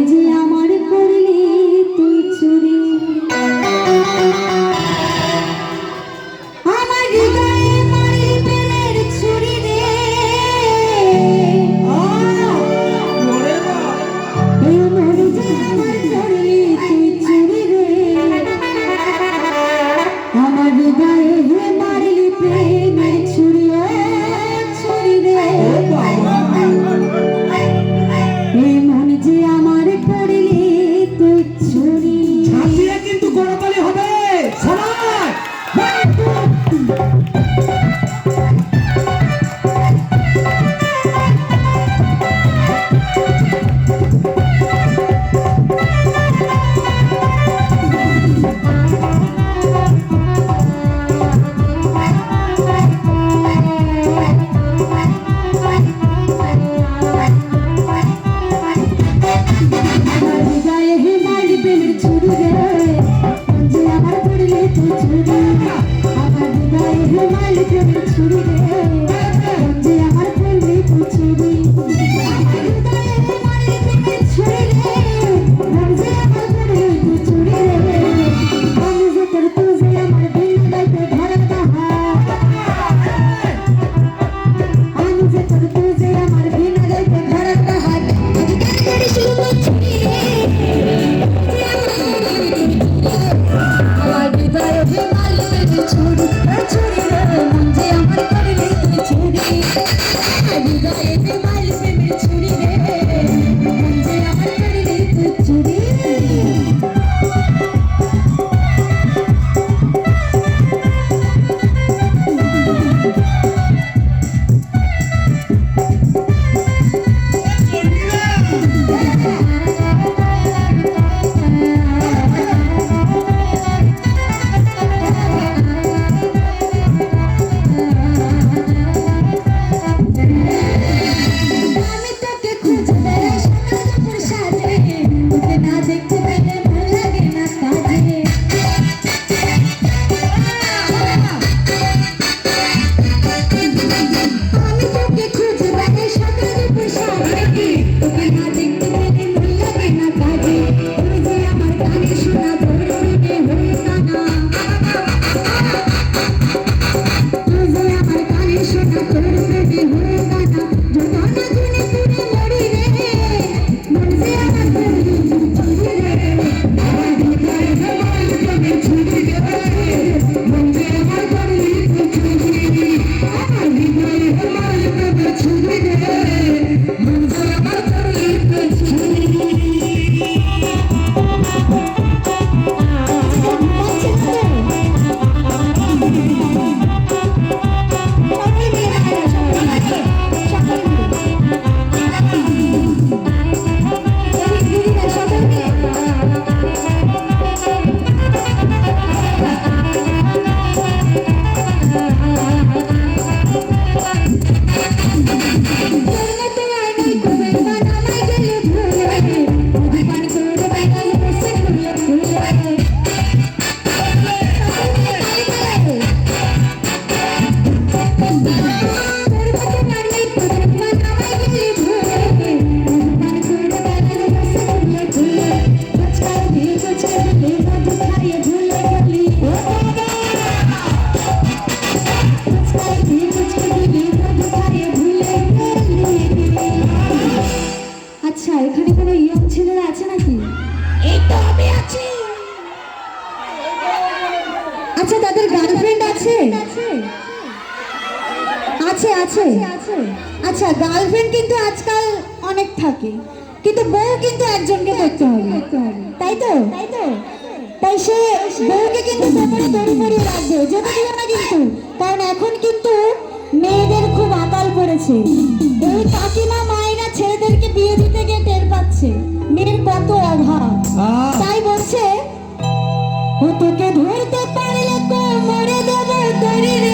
যে আমার করলি তুই চুরি আমার হৃদয়ে মারলি প্রেমের ছুরি রে এই মন যে আমার করলি তুই চুরি রে আমার হৃদয়ে মারলি প্রেমের ছুরি ও ছুরি রে এই মন যে আমার করলি তুই চুরি ছাপিয়ে কিন্তু গড়াতালি হবে সবাই আচ্ছা তাদের গার্লফ্রেন্ড আছে আছে আছে আচ্ছা গার্লফ্রেন্ড কিন্তু আজকাল অনেক থাকে কিন্তু বউ কিন্তু একজনকে করতে হবে তাই তো তাই সে বউকে কিন্তু কোমরে দড়ি পরিয়ে রাখবে যেতে দিও না কিন্তু কারণ এখন কিন্তু মেয়েদের খুব আকাল পড়েছে এই কাকিমা মায়েরা ছেলেদেরকে বিয়ে দিতে গিয়ে টের পাচ্ছে মেয়ের কত অভাব তাই বলছে ও তোকে ধরতে পারলে কোমরে দেব দড়ি রে